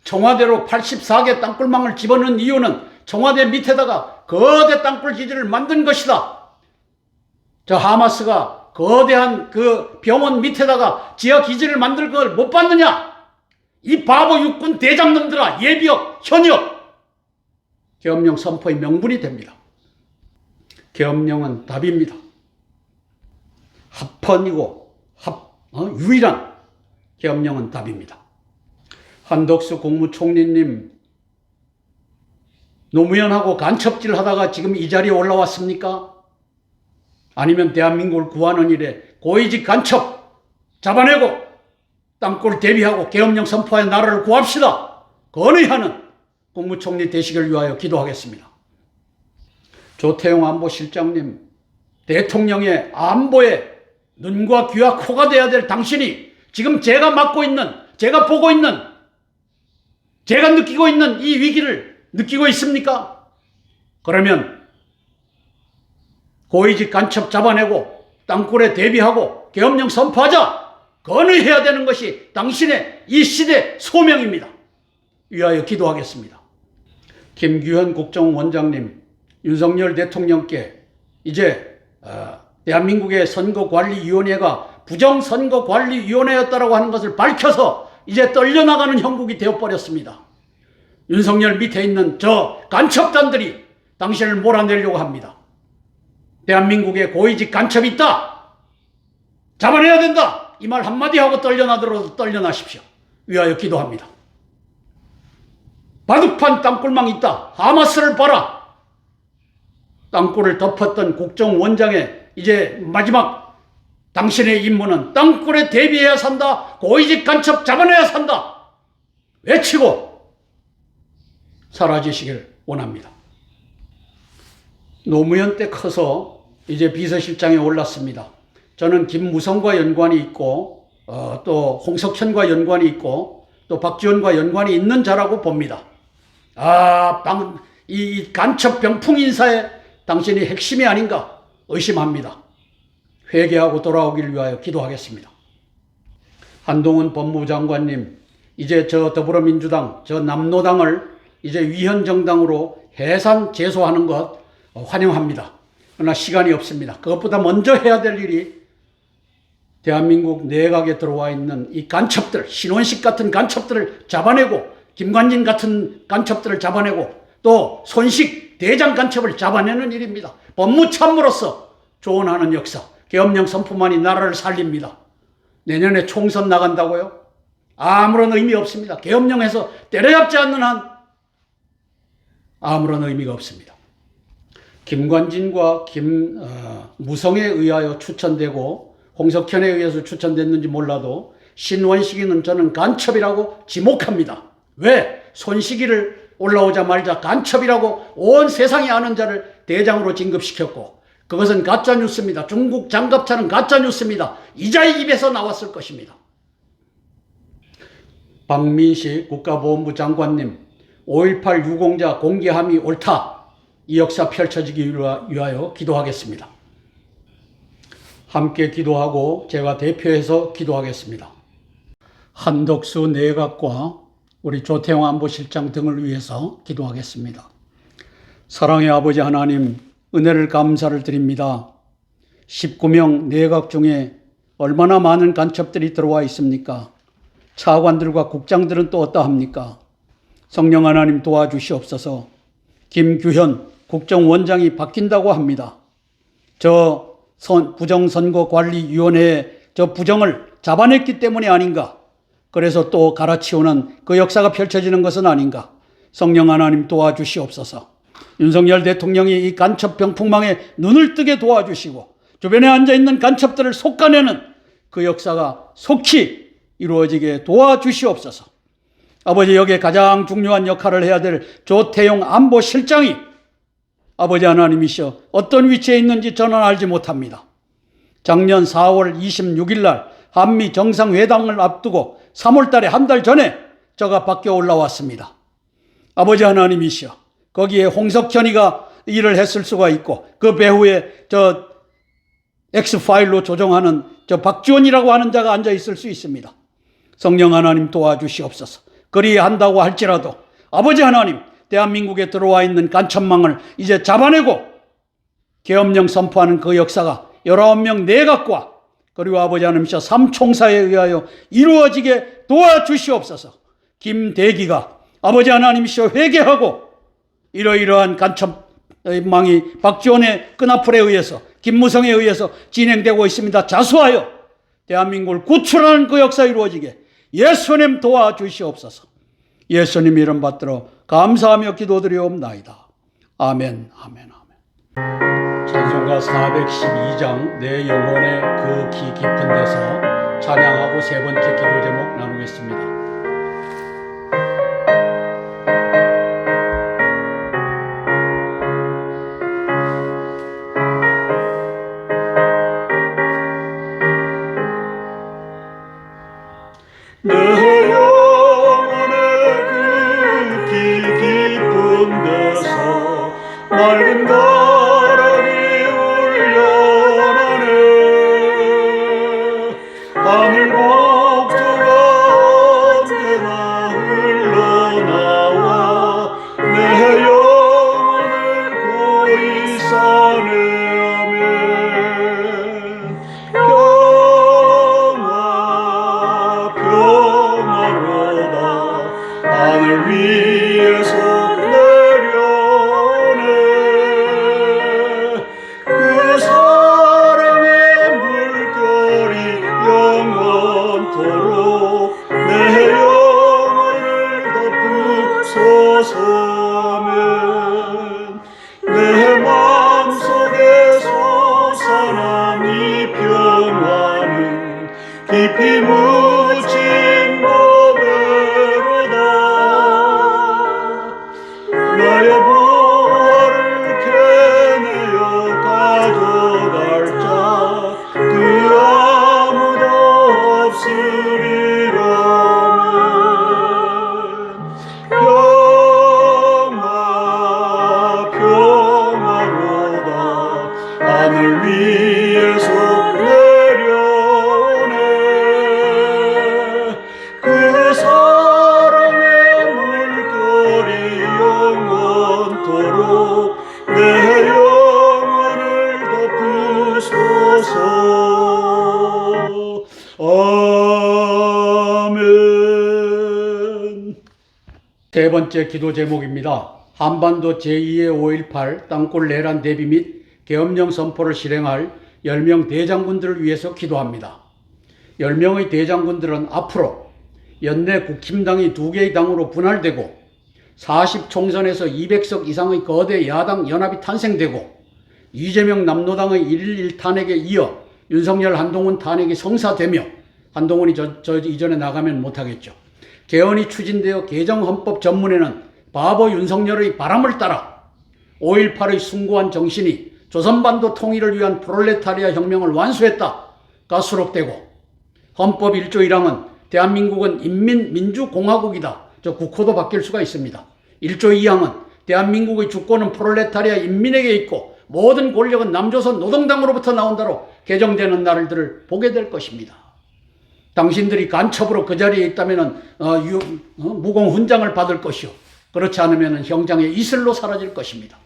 청와대로 84개 땅굴망을 집어넣은 이유는 청와대 밑에다가 거대 땅굴 기지를 만든 것이다. 저 하마스가 거대한 그 병원 밑에다가 지하 기지를 만들 걸 못 봤느냐? 이 바보 육군 대장놈들아, 예비역, 현역! 계엄령 선포의 명분이 됩니다. 계엄령은 답입니다. 합헌이고 유일한 계엄령은 답입니다. 한덕수 국무총리님 노무현하고 간첩질 하다가 지금 이 자리에 올라왔습니까? 아니면 대한민국을 구하는 일에 고위직 간첩 잡아내고 땅굴 대비하고 계엄령 선포하여 나라를 구합시다. 건의하는 국무총리 되시길 위하여 기도하겠습니다. 조태용 안보실장님, 대통령의 안보에 눈과 귀와 코가 돼야 될 당신이 지금 제가 맡고 있는, 제가 보고 있는, 제가 느끼고 있는 이 위기를 느끼고 있습니까? 그러면 고위직 간첩 잡아내고 땅굴에 대비하고 계엄령 선포하자. 건의해야 되는 것이 당신의 이 시대 소명입니다. 위하여 기도하겠습니다. 김규현 국정원장님, 윤석열 대통령께 이제 대한민국의 선거관리위원회가 부정선거관리위원회였다라고 하는 것을 밝혀서 이제 떨려나가는 형국이 되어버렸습니다. 윤석열 밑에 있는 저 간첩단들이 당신을 몰아내려고 합니다. 대한민국에 고위직 간첩이 있다. 잡아내야 된다. 이 말 한마디 하고 떨려나더라도 떨려나십시오. 위하여 기도합니다. 바둑판 땅굴망 있다. 하마스를 봐라. 땅굴을 덮었던 국정원장의 이제 마지막 당신의 임무는 땅굴에 대비해야 산다. 고위직 간첩 잡아내야 산다. 외치고 사라지시길 원합니다. 노무현 때 커서 이제 비서실장에 올랐습니다. 저는 김무성과 연관이 있고 또 홍석현과 연관이 있고 또 박지원과 연관이 있는 자라고 봅니다. 이 간첩 병풍 인사에 당신이 핵심이 아닌가 의심합니다. 회개하고 돌아오길 위하여 기도하겠습니다. 한동훈 법무부 장관님, 이제 저 더불어민주당, 저 남노당을 이제 위헌정당으로 해산 제소하는 것 환영합니다. 그러나 시간이 없습니다. 그것보다 먼저 해야 될 일이 대한민국 내각에 들어와 있는 이 간첩들, 신원식 같은 간첩들을 잡아내고 김관진 같은 간첩들을 잡아내고 또 손식 대장 간첩을 잡아내는 일입니다. 법무참모로서 조언하는 역사, 계엄령 선포만이 나라를 살립니다. 내년에 총선 나간다고요? 아무런 의미 없습니다. 계엄령에서 때려잡지 않는 한 아무런 의미가 없습니다. 김관진과 무성에 의하여 추천되고 홍석현에 의해서 추천됐는지 몰라도 신원식이는 저는 간첩이라고 지목합니다. 왜? 손식이를 올라오자마자 간첩이라고 온 세상이 아는 자를 대장으로 진급시켰고 그것은 가짜뉴스입니다. 중국 장갑차는 가짜뉴스입니다. 이자의 입에서 나왔을 것입니다. 박민식 국가보훈부 장관님, 5.18 유공자 공개함이 옳다. 이 역사 펼쳐지기 위하여 기도하겠습니다. 함께 기도하고 제가 대표해서 기도하겠습니다. 한덕수 내각과 우리 조태용 안보실장 등을 위해서 기도하겠습니다. 사랑의 아버지 하나님, 은혜를 감사를 드립니다. 19명 내각 중에 얼마나 많은 간첩들이 들어와 있습니까? 차관들과 국장들은 또 어떠합니까? 성령 하나님 도와주시옵소서. 김규현, 국정원장이 바뀐다고 합니다. 부정선거관리위원회의 저 부정을 잡아냈기 때문이 아닌가? 그래서 또 갈아치우는 그 역사가 펼쳐지는 것은 아닌가? 성령 하나님 도와주시옵소서. 윤석열 대통령이 이 간첩 병풍망에 눈을 뜨게 도와주시고 주변에 앉아있는 간첩들을 솎아내는 그 역사가 속히 이루어지게 도와주시옵소서. 아버지, 여기에 가장 중요한 역할을 해야 될 조태용 안보실장이 아버지 하나님이시여 어떤 위치에 있는지 저는 알지 못합니다. 작년 4월 26일 날 한미 정상회담을 앞두고 3월 달에 한 달 전에 저가 밖에 올라왔습니다. 아버지 하나님이시여 거기에 홍석현이가 일을 했을 수가 있고 그 배후에 저 X파일로 조종하는 저 박지원이라고 하는 자가 앉아 있을 수 있습니다. 성령 하나님 도와주시옵소서. 그리한다고 할지라도 아버지 하나님, 대한민국에 들어와 있는 간첩망을 이제 잡아내고 계엄령 선포하는 그 역사가 19명 내각과 그리고 아버지 하나님이시여 삼총사에 의하여 이루어지게 도와주시옵소서. 김대기가 아버지 하나님이시여 회개하고 이러이러한 간첩망이 박지원의 끈앞풀에 의해서 김무성에 의해서 진행되고 있습니다. 자수하여 대한민국을 구출하는 그 역사 이루어지게 예수님 도와주시옵소서. 예수님 이름 받들어 감사하며 기도드리옵나이다. 아멘, 아멘, 아멘. 찬송가 412장 내 영혼의 그 기 깊은 데서 찬양하고 세 번째 기도 제목 나누겠습니다. 내 영혼의 그 길 깊은 데서 맑은 바람이 울려나네. 하늘 복도가 언제나 흘러나와 내 영혼을 고이 싸매하며 하늘 위에서 내려오네. 그 사랑의 물결이 영원토록 내 영혼을 덮으소서면 내 마음속에 솟아난 이 평화는 깊이 묻힌 나의 보화를 캐내어 가져갈 자 그 아무도 없으리라면 평화로다 하늘 위에서 내려오네. 그 사랑의 물결이 영원토록 내 영혼을 덮으소서. 아멘. 세 번째 기도 제목입니다. 한반도 제2의 5.18 땅굴 내란 대비 및 계엄령 선포를 실행할 10명 대장군들을 위해서 기도합니다. 10명의 대장군들은 앞으로 연내 국힘당이 2개의 당으로 분할되고 40총선에서 200석 이상의 거대 야당 연합이 탄생되고 이재명 남로당의 111 탄핵에 이어 윤석열 한동훈 탄핵이 성사되며 한동훈이 저 이전에 나가면 못하겠죠. 개헌이 추진되어 개정헌법 전문에는 바보 윤석열의 바람을 따라 5.18의 숭고한 정신이 조선반도 통일을 위한 프롤레타리아 혁명을 완수했다가 수록되고 헌법 1조 1항은 대한민국은 인민민주공화국이다. 저 국호도 바뀔 수가 있습니다. 1조 2항은 대한민국의 주권은 프롤레타리아 인민에게 있고 모든 권력은 남조선 노동당으로부터 나온다로 개정되는 날들을 보게 될 것입니다. 당신들이 간첩으로 그 자리에 있다면 무공훈장을 받을 것이요. 그렇지 않으면 형장의 이슬로 사라질 것입니다.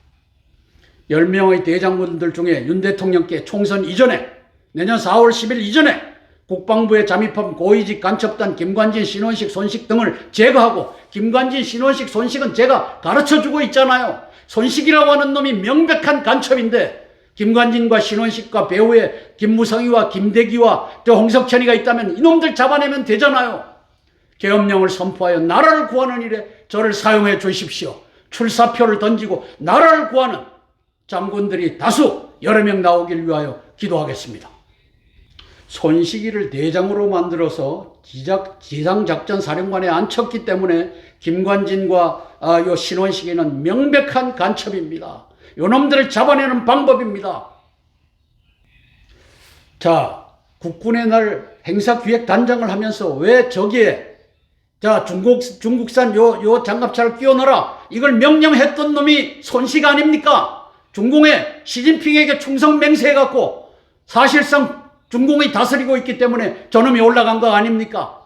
10명의 대장군들 중에 윤 대통령께 총선 이전에 내년 4월 10일 이전에 국방부에 잠입한 고위직 간첩단 김관진, 신원식, 손식 등을 제거하고 김관진, 신원식, 손식은 제가 가르쳐주고 있잖아요. 손식이라고 하는 놈이 명백한 간첩인데 김관진과 신원식과 배우의 김무성이와 김대기와 저 홍석천이가 있다면 이놈들 잡아내면 되잖아요. 계엄령을 선포하여 나라를 구하는 일에 저를 사용해 주십시오. 출사표를 던지고 나라를 구하는 장군들이 다수 여러 명 나오길 위하여 기도하겠습니다. 손식이를 대장으로 만들어서 지상작전 사령관에 앉혔기 때문에 김관진과 요 신원식이는 명백한 간첩입니다. 요 놈들을 잡아내는 방법입니다. 자, 국군의 날 행사기획단장을 하면서 왜 저기에 자, 중국산 요 장갑차를 끼워넣어라. 이걸 명령했던 놈이 손식 아닙니까? 중공에 시진핑에게 충성 맹세해갖고 사실상 중공이 다스리고 있기 때문에 저놈이 올라간 거 아닙니까?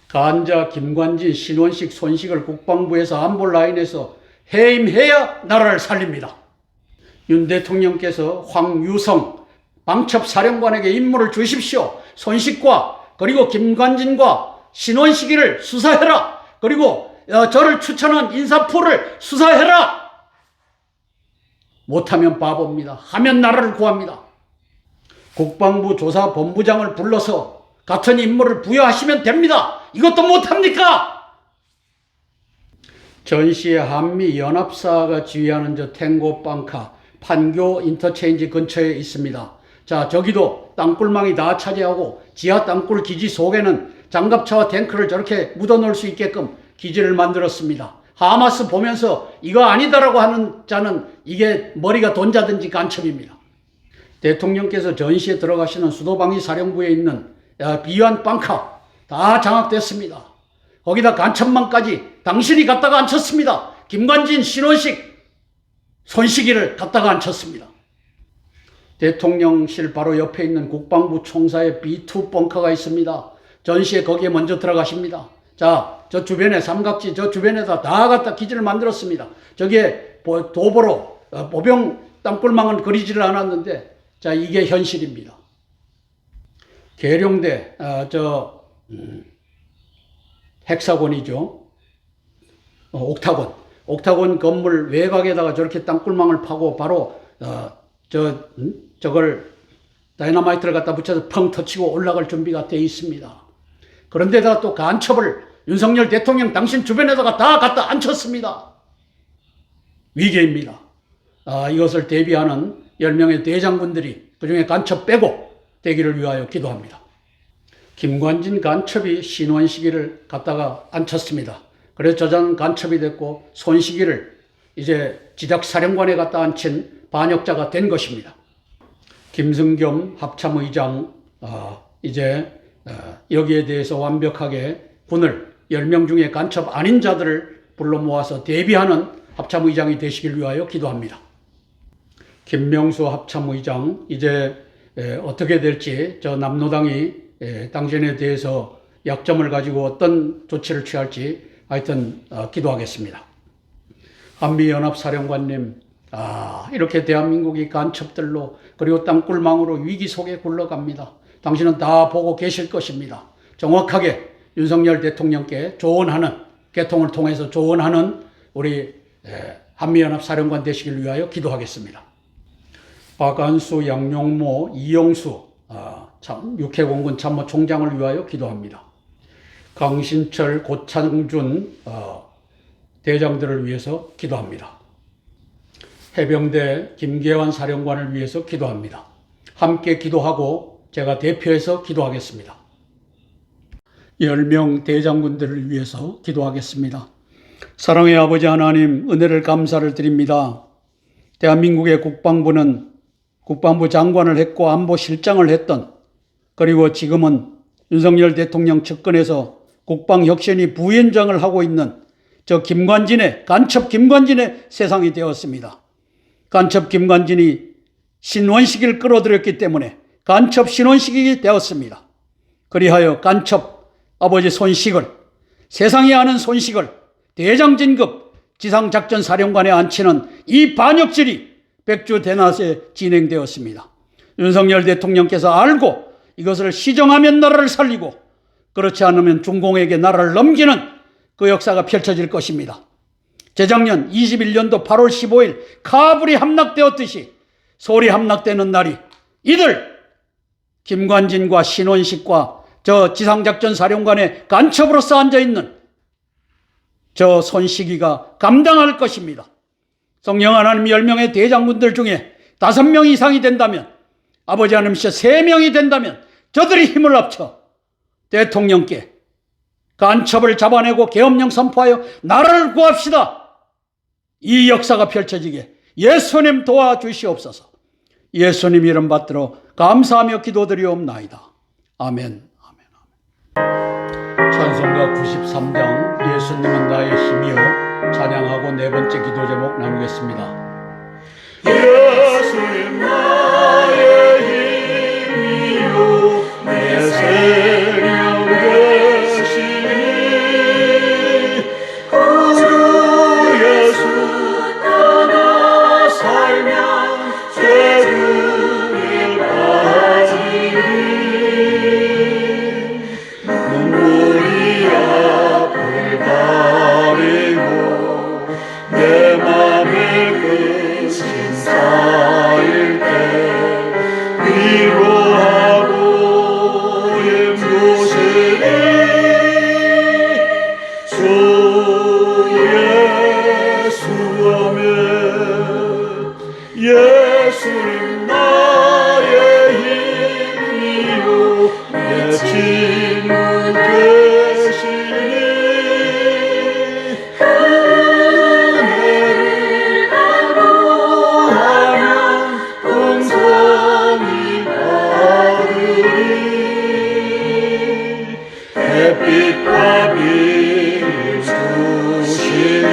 간자, 김관진, 신원식, 손식을 국방부에서 안보 라인에서 해임해야 나라를 살립니다. 윤 대통령께서 황유성 방첩사령관에게 임무를 주십시오. 손식과 그리고 김관진과 신원식이를 수사해라. 그리고 저를 추천한 인사풀을 수사해라. 못하면 바보입니다. 하면 나라를 구합니다. 국방부 조사본부장을 불러서 같은 임무를 부여하시면 됩니다. 이것도 못합니까? 전시의 한미연합사가 지휘하는 저 탱고방카 판교 인터체인지 근처에 있습니다. 자, 저기도 땅굴망이 다 차지하고 지하 땅굴 기지 속에는 장갑차와 탱크를 저렇게 묻어놓을 수 있게끔 기지를 만들었습니다. 하마스 보면서 이거 아니다라고 하는 자는 이게 머리가 돈자든지 간첩입니다. 대통령께서 전시에 들어가시는 수도방위 사령부에 있는 비완 방카 다 장악됐습니다. 거기다 간첩망까지 당신이 갖다가 앉혔습니다. 김관진, 신원식, 손식이를 갖다가 앉혔습니다. 대통령실 바로 옆에 있는 국방부 총사의 B2 벙커가 있습니다. 전시에 거기에 먼저 들어가십니다. 자, 저 주변에 삼각지 저 주변에다 다 갖다 기지를 만들었습니다. 저기에 도보로 보병 땅굴망은 그리지를 않았는데 자, 이게 현실입니다. 계룡대 헥사곤이죠. 옥타곤 건물 외곽에다가 저렇게 땅굴망을 파고 바로 저걸 다이너마이트를 갖다 붙여서 펑 터치고 올라갈 준비가 되어 있습니다. 그런데다가 또 간첩을 윤석열 대통령 당신 주변에다가 다 갖다 앉혔습니다. 위계입니다. 이것을 대비하는 10명의 대장군들이 그중에 간첩 빼고 되기를 위하여 기도합니다. 김관진 간첩이 신원식이를 갖다가 앉혔습니다. 그래서 저자는 간첩이 됐고 손식이를 이제 지작사령관에 갖다 앉힌 반역자가 된 것입니다. 김승겸 합참의장 이제 여기에 대해서 완벽하게 군을 10명 중에 간첩 아닌 자들을 불러 모아서 대비하는 합참의장이 되시길 위하여 기도합니다. 김명수 합참의장 이제 어떻게 될지 저 남노당이 당신에 대해서 약점을 가지고 어떤 조치를 취할지 하여튼 기도하겠습니다. 한미연합사령관님, 이렇게 대한민국이 간첩들로 그리고 땅굴망으로 위기 속에 굴러갑니다. 당신은 다 보고 계실 것입니다. 정확하게 윤석열 대통령께 조언하는, 개통을 통해서 조언하는 우리 한미연합사령관 되시길 위하여 기도하겠습니다. 박안수, 양용모, 이영수 육해공군 참모총장을 위하여 기도합니다. 강신철, 고창준 대장들을 위해서 기도합니다. 해병대 김계환 사령관을 위해서 기도합니다. 함께 기도하고 제가 대표해서 기도하겠습니다. 10명 대장군들을 위해서 기도하겠습니다. 사랑의 아버지 하나님, 은혜를 감사를 드립니다. 대한민국의 국방부는 국방부 장관을 했고 안보실장을 했던, 그리고 지금은 윤석열 대통령 측근에서 국방혁신위 부위원장을 하고 있는 저 간첩 김관진의 세상이 되었습니다. 간첩 김관진이 신원식을 끌어들였기 때문에 간첩 신원식이 되었습니다. 그리하여 간첩 아버지 손식을, 세상이 아는 손식을 대장 진급 지상작전사령관에 앉히는 이 반역질이 백주 대낮에 진행되었습니다. 윤석열 대통령께서 알고 이것을 시정하면 나라를 살리고, 그렇지 않으면 중공에게 나라를 넘기는 그 역사가 펼쳐질 것입니다. 재작년 21년도 8월 15일 카불이 함락되었듯이 서울이 함락되는 날이 이들 김관진과 신원식과 저 지상작전 사령관의 간첩으로서 앉아있는 저 손시기가 감당할 것입니다. 성령 하나님 10명의 대장군들 중에 5명 이상이 된다면, 아버지 하나님께서 3명이 된다면 저들이 힘을 합쳐 대통령께 간첩을 잡아내고 계엄령 선포하여 나라를 구합시다. 이 역사가 펼쳐지게 예수님 도와주시옵소서. 예수님 이름 받들어 감사하며 기도드리옵나이다. 아멘. 찬송가 93장 예수님은 나의 힘이요 찬양하고 네 번째 기도 제목 나누겠습니다. 예수님 나의 힘이요 내 생명 되시니 구주 예수 따라 살면 죄중에 빠지리 눈물이 앞을 가리고 내 맘에 끝이 쌓일 때 위로하고 힘주시니 주 예수 아멘. 예수님 나의 힘이요 내 친구 되시니 은혜를 바로하면 풍성히 받으리 햇빛과 빛 주시니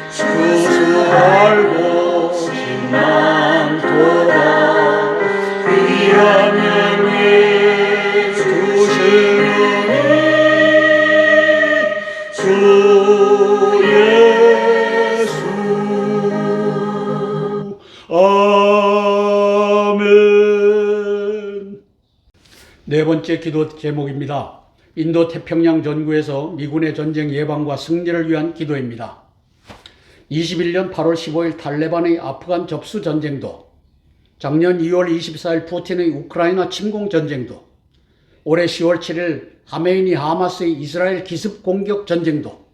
수수할 곳이 많도다 귀한 열매 주시느니 주 예수 아멘. 네 번째 기도 제목입니다. 인도 태평양 전구에서 미군의 전쟁 예방과 승리를 위한 기도입니다. 21년 8월 15일 탈레반의 아프간 접수 전쟁도, 작년 2월 24일 푸틴의 우크라이나 침공 전쟁도, 올해 10월 7일 하메이니 하마스의 이스라엘 기습 공격 전쟁도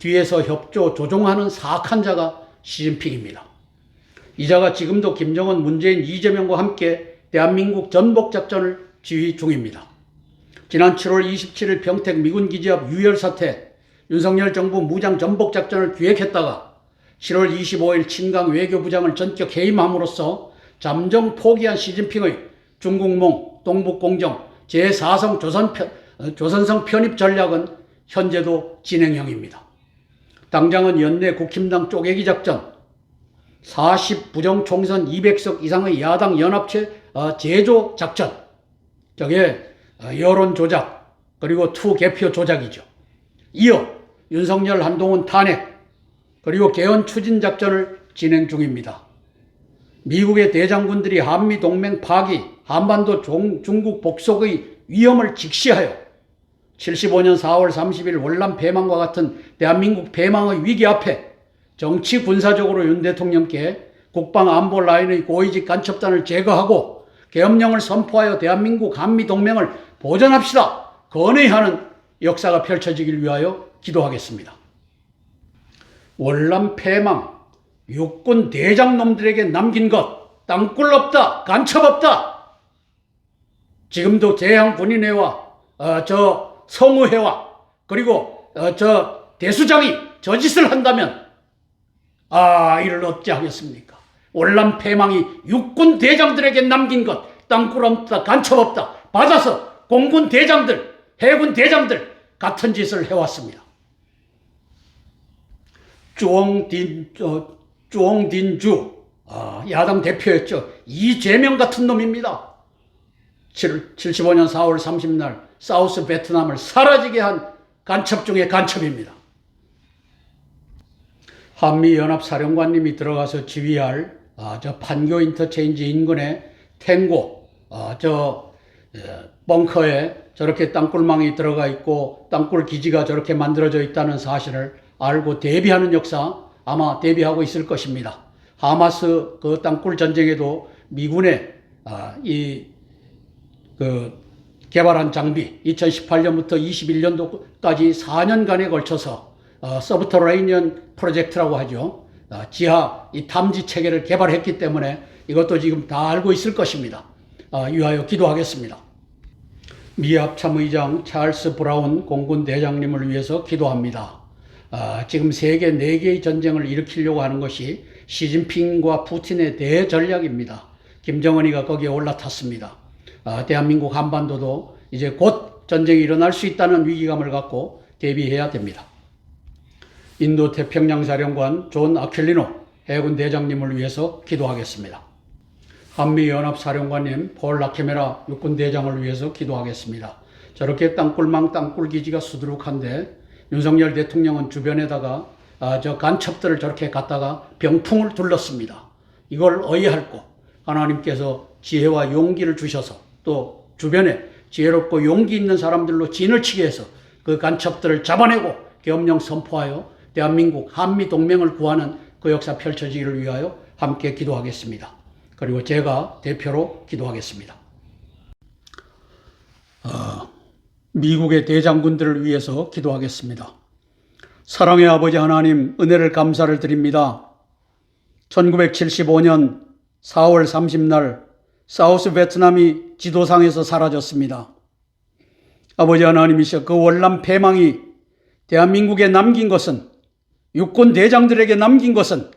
뒤에서 협조 조종하는 사악한 자가 시진핑입니다. 이 자가 지금도 김정은, 문재인, 이재명과 함께 대한민국 전복작전을 지휘 중입니다. 지난 7월 27일 평택 미군 기지 앞 유혈 사태, 윤석열 정부 무장 전복작전을 기획했다가 7월 25일 친강 외교부장을 전격 해임함으로써 잠정 포기한 시진핑의 중국몽, 동북공정, 제4성 조선성 편입 전략은 현재도 진행형입니다. 당장은 연내 국힘당 쪼개기 작전, 40 부정 총선 200석 이상의 야당 연합체 제조 작전, 저게 여론 조작 그리고 투 개표 조작이죠. 이어 윤석열 한동훈 탄핵 그리고 개헌 추진 작전을 진행 중입니다. 미국의 대장군들이 한미동맹 파기, 한반도 중국 복속의 위험을 직시하여 75년 4월 30일 월남 패망과 같은 대한민국 패망의 위기 앞에 정치 군사적으로 윤 대통령께 국방 안보 라인의 고위직 간첩단을 제거하고 계엄령을 선포하여 대한민국 한미동맹을 보전합시다 건의하는 역사가 펼쳐지길 위하여 기도하겠습니다. 월남 패망, 육군 대장놈들에게 남긴 것, 땅굴 없다, 간첩 없다. 지금도 재향 군인회와 저 성의회와 그리고 저 대수장이 저 짓을 한다면 이를 어찌 하겠습니까? 월남 패망이 육군 대장들에게 남긴 것, 땅굴 없다, 간첩 없다. 받아서 공군 대장들, 해군 대장들 같은 짓을 해왔습니다. 쭈옹딘주 야당 대표였죠. 이재명 같은 놈입니다. 75년 4월 30날 사우스 베트남을 사라지게 한 간첩 중에 간첩입니다. 한미연합사령관님이 들어가서 지휘할 저 판교 인터체인지 인근의 탱고 벙커에 저렇게 땅굴망이 들어가 있고 땅굴 기지가 저렇게 만들어져 있다는 사실을 알고 대비하는 역사 아마 대비하고 있을 것입니다. 하마스 그 땅굴 전쟁에도 미군의 개발한 장비 2018년부터 21년도까지 4년간에 걸쳐서 서브터레이니언 프로젝트라고 하죠. 지하 이 탐지 체계를 개발했기 때문에 이것도 지금 다 알고 있을 것입니다. 위하여 기도하겠습니다. 미 합참의장 찰스 브라운 공군 대장님을 위해서 기도합니다. 지금 세계 4개의 전쟁을 일으키려고 하는 것이 시진핑과 푸틴의 대전략입니다. 김정은이가 거기에 올라탔습니다. 대한민국 한반도도 이제 곧 전쟁이 일어날 수 있다는 위기감을 갖고 대비해야 됩니다. 인도 태평양 사령관 존 아킬리노 해군 대장님을 위해서 기도하겠습니다. 한미연합사령관님 폴 라케메라 육군대장을 위해서 기도하겠습니다. 저렇게 땅굴망 땅굴기지가 수두룩한데 윤석열 대통령은 주변에다가 저 간첩들을 저렇게 갖다가 병풍을 둘렀습니다. 이걸 어이할고 하나님께서 지혜와 용기를 주셔서 또 주변에 지혜롭고 용기 있는 사람들로 진을 치게 해서 그 간첩들을 잡아내고 계엄령 선포하여 대한민국 한미동맹을 구하는 그 역사 펼쳐지기를 위하여 함께 기도하겠습니다. 그리고 제가 대표로 기도하겠습니다. 미국의 대장군들을 위해서 기도하겠습니다. 사랑의 아버지 하나님, 은혜를 감사를 드립니다. 1975년 4월 30날 사우스 베트남이 지도상에서 사라졌습니다. 아버지 하나님이셔 그 월남 패망이 대한민국에 남긴 것은, 육군 대장들에게 남긴 것은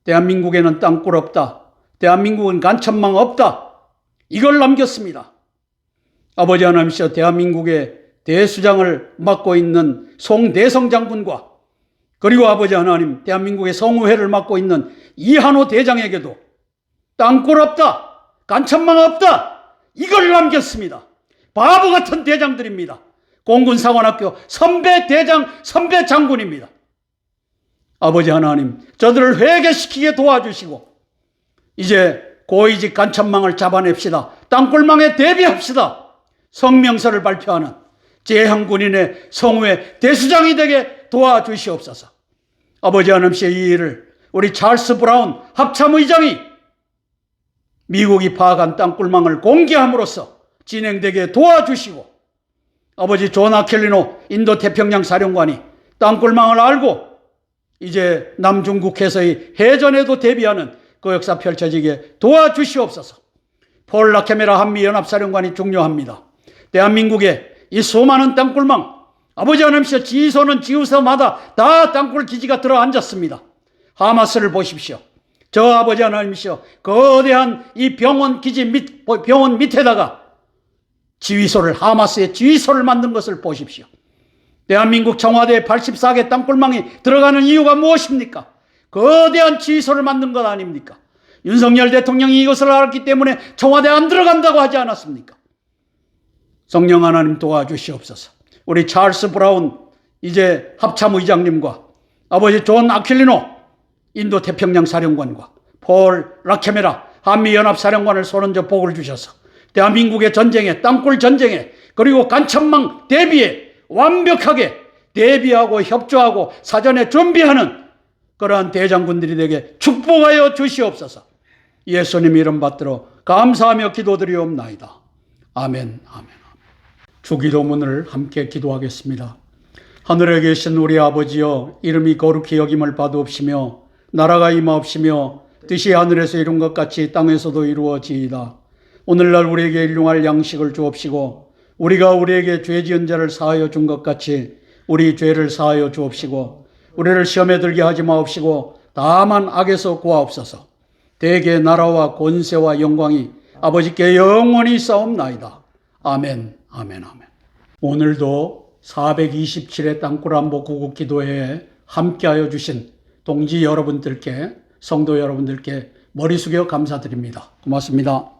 대한민국에는 땅굴 없다, 대한민국은 간첩망 없다, 이걸 남겼습니다. 아버지 하나님이셔 대한민국의 대수장을 맡고 있는 송대성 장군과 그리고 아버지 하나님 대한민국의 성우회를 맡고 있는 이한호 대장에게도 땅굴 없다, 간첩망 없다, 이걸 남겼습니다. 바보 같은 대장들입니다. 공군사관학교 선배 대장, 선배 장군입니다. 아버지 하나님, 저들을 회개시키게 도와주시고 이제 고위직 간첩망을 잡아냅시다. 땅굴망에 대비합시다. 성명서를 발표하는 제향군인의 성우의 대수장이 되게 도와주시옵소서. 아버지 하나님의 이 일을 우리 찰스 브라운 합참의장이 미국이 파악한 땅굴망을 공개함으로써 진행되게 도와주시고, 아버지 존 아켈리노 인도 태평양 사령관이 땅굴망을 알고 이제 남중국해서의 해전에도 대비하는 그 역사 펼쳐지게 도와주시옵소서. 폴 라케메라 한미연합사령관이 중요합니다. 대한민국의 이 수많은 땅굴망, 아버지 하나님께서 지소는 지구서마다 다 땅굴 기지가 들어앉았습니다. 하마스를 보십시오. 저 아버지 하나님이시여 거대한 이 병원 기지 병원 밑에다가 지휘소를, 하마스의 지휘소를 만든 것을 보십시오. 대한민국 청와대 84개 땅굴망이 들어가는 이유가 무엇입니까? 거대한 지휘소를 만든 것 아닙니까? 윤석열 대통령이 이것을 알았기 때문에 청와대 안 들어간다고 하지 않았습니까? 성령 하나님 도와주시옵소서. 우리 찰스 브라운 이제 합참의장님과 아버지 존 아킬리노 인도 태평양 사령관과 폴 라케메라 한미연합사령관을 손얹어 복을 주셔서 대한민국의 전쟁에, 땅굴 전쟁에, 그리고 간첩망 대비에 완벽하게 대비하고 협조하고 사전에 준비하는 그러한 대장군들이 되게 축복하여 주시옵소서. 예수님 이름 받들어 감사하며 기도드리옵나이다. 아멘, 아멘. 주기도문을 함께 기도하겠습니다. 하늘에 계신 우리 아버지여, 이름이 거룩히 여김을 받으옵시며 나라가 임하옵시며 뜻이 하늘에서 이룬 것 같이 땅에서도 이루어지이다. 오늘날 우리에게 일용할 양식을 주옵시고 우리가 우리에게 죄 지은 자를 사하여 준 것 같이 우리 죄를 사하여 주옵시고 우리를 시험에 들게 하지 마옵시고 다만 악에서 구하옵소서. 대개 나라와 권세와 영광이 아버지께 영원히 있사옵나이다. 아멘, 아멘, 아멘. 오늘도 427회 땅굴안보 구국기도회에 함께하여 주신 동지 여러분들께, 성도 여러분들께 머리 숙여 감사드립니다. 고맙습니다.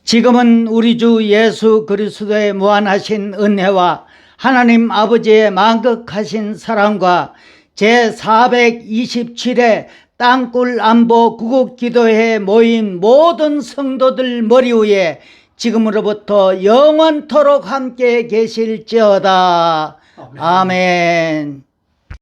지금은 우리 주 예수 그리스도의 무한하신 은혜와 하나님 아버지의 만극하신 사랑과 제427회 땅굴 안보 구국기도회에 모인 모든 성도들 머리 위에 지금으로부터 영원토록 함께 계실지어다. 아멘.